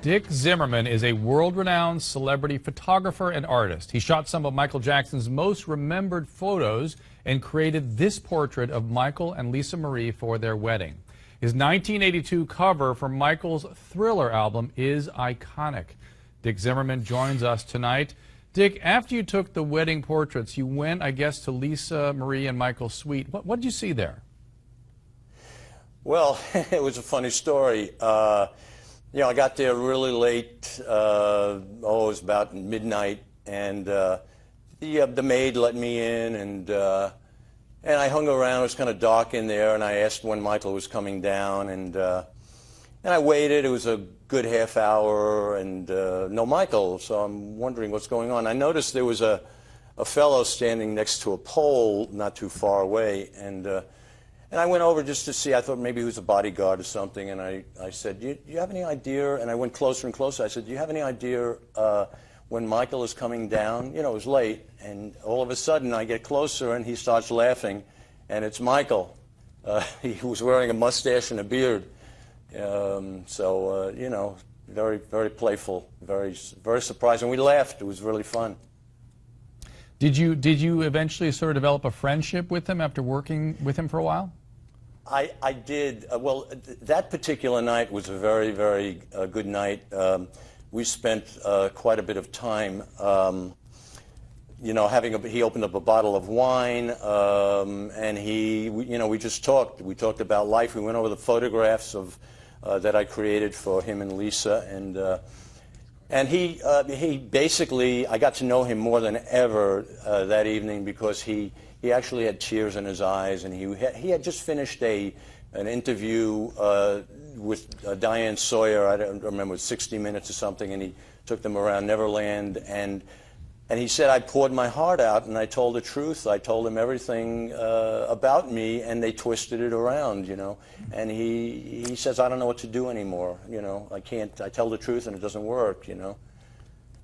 Dick Zimmerman is a world-renowned celebrity photographer and artist. He shot some of Michael Jackson's most remembered photos and created this portrait of Michael and Lisa Marie for their wedding. His 1982 cover for Michael's Thriller album is iconic. Dick Zimmerman joins us tonight. Dick, after you took the wedding portraits, you went, I guess, to Lisa Marie and Michael's suite. What did you see there? Well, it was a funny story. You know, I got there really late. It was about midnight, and the maid let me in, and I hung around. It was kind of dark in there, and I asked when Michael was coming down, and I waited. It was a good half hour, and no Michael. So I'm wondering what's going on. I noticed there was a fellow standing next to a pole not too far away, and I went over just to see. I thought maybe he was a bodyguard or something, and I said, do you have any idea? And I went closer and closer. I said, do you have any idea when Michael is coming down? You know, it was late, and all of a sudden I get closer, and he starts laughing, and it's Michael. He was wearing a mustache and a beard. You know, very, very playful, very, very surprising. We laughed. It was really fun. Did you eventually sort of develop a friendship with him after working with him for a while? I did. Well, that particular night was a very, very good night. We spent quite a bit of time, you know, he opened up a bottle of wine, and we just talked. We talked about life. We went over the photographs that I created for him and Lisa, and he basically, I got to know him more than ever that evening, because he actually had tears in his eyes, and he had just finished an interview with Diane Sawyer. I don't remember, 60 Minutes or something, and he took them around Neverland, and he said, I poured my heart out, and I told the truth. I told them everything about me, and they twisted it around, you know. And he says, I don't know what to do anymore, you know. I tell the truth, and it doesn't work, you know.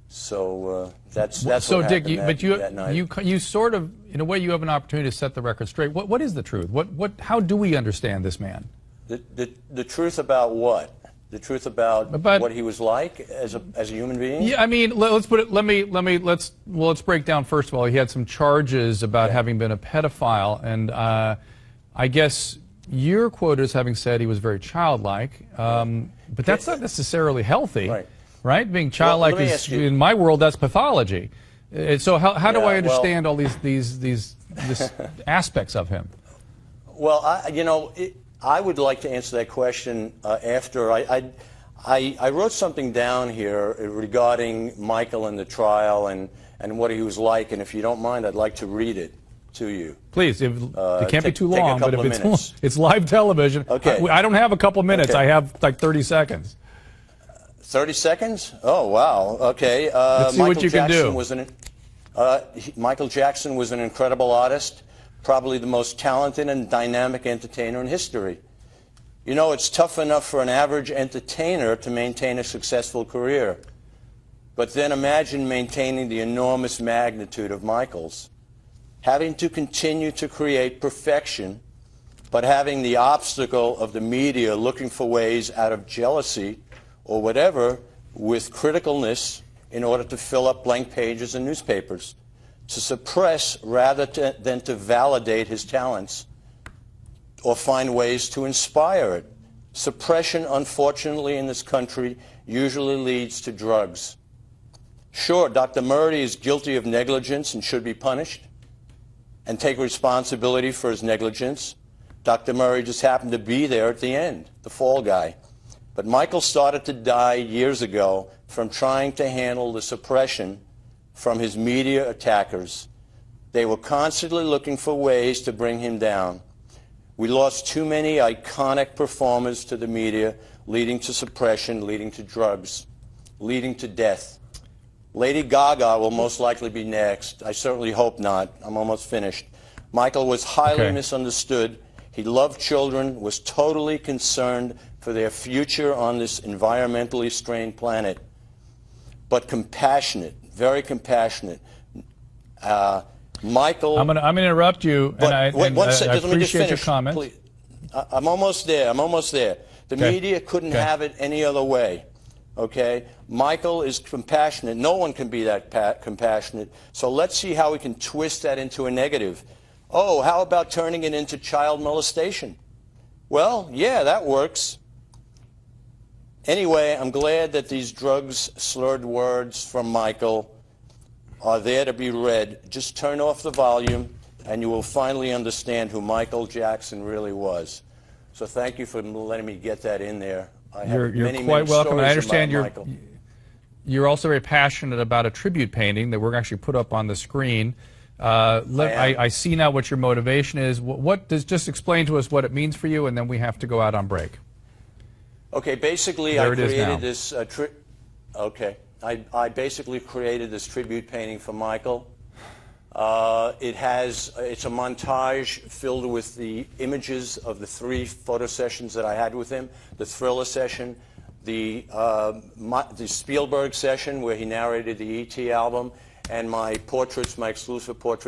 So that's so what Dick, happened that night. you sort of, in a way, you have an opportunity to set the record straight. What is the truth? How do we understand this man? The truth about what? The truth about what he was like as a human being? Yeah, I mean, let's put it. Let's break down. First of all, he had some charges about having been a pedophile, and I guess you're quoted as having said he was very childlike, but that's not necessarily healthy, right? Being childlike is, in my world, that's pathology. So how do I understand all these aspects of him? Well, you know. I would like to answer that question after I wrote something down here regarding Michael and the trial and what he was like, and if you don't mind, I'd like to read it to you. Please, it can't be too long, but if it's live television, okay. I don't have a couple minutes. Okay. I have like 30 seconds. 30 seconds? Oh, wow. Okay. Let's see what you can do. Michael Jackson was an incredible artist. Probably the most talented and dynamic entertainer in history. You know, it's tough enough for an average entertainer to maintain a successful career. But then imagine maintaining the enormous magnitude of Michael's. Having to continue to create perfection, but having the obstacle of the media looking for ways out of jealousy or whatever with criticalness in order to fill up blank pages in newspapers. To suppress rather than to validate his talents or find ways to inspire it. Suppression, unfortunately, in this country usually leads to drugs. Sure, Dr. Murray is guilty of negligence and should be punished and take responsibility for his negligence. Dr. Murray just happened to be there at the end, the fall guy. But Michael started to die years ago from trying to handle the suppression from his media attackers. They were constantly looking for ways to bring him down. We lost too many iconic performers to the media, leading to suppression, leading to drugs, leading to death. Lady Gaga will most likely be next. I certainly hope not. I'm almost finished. Michael was highly misunderstood. He loved children, was totally concerned for their future on this environmentally strained planet, but compassionate. Very compassionate. Michael. I'm gonna interrupt you, and I appreciate your comments. I'm almost there. The media couldn't have it any other way. Okay? Michael is compassionate. No one can be that compassionate. So let's see how we can twist that into a negative. Oh, how about turning it into child molestation? Well, yeah, that works. Anyway, I'm glad that these drugs, slurred words from Michael are there to be read. Just turn off the volume, and you will finally understand who Michael Jackson really was. So thank you for letting me get that in there. You're quite welcome. I understand you're also very passionate about a tribute painting that we're going to actually put up on the screen. I see now what your motivation is. Just explain to us what it means for you, and then we have to go out on break. Okay, basically I created this. I basically created this tribute painting for Michael. It's a montage filled with the images of the 3 photo sessions that I had with him: the Thriller session, the Spielberg session where he narrated the E.T. album, and my exclusive portraits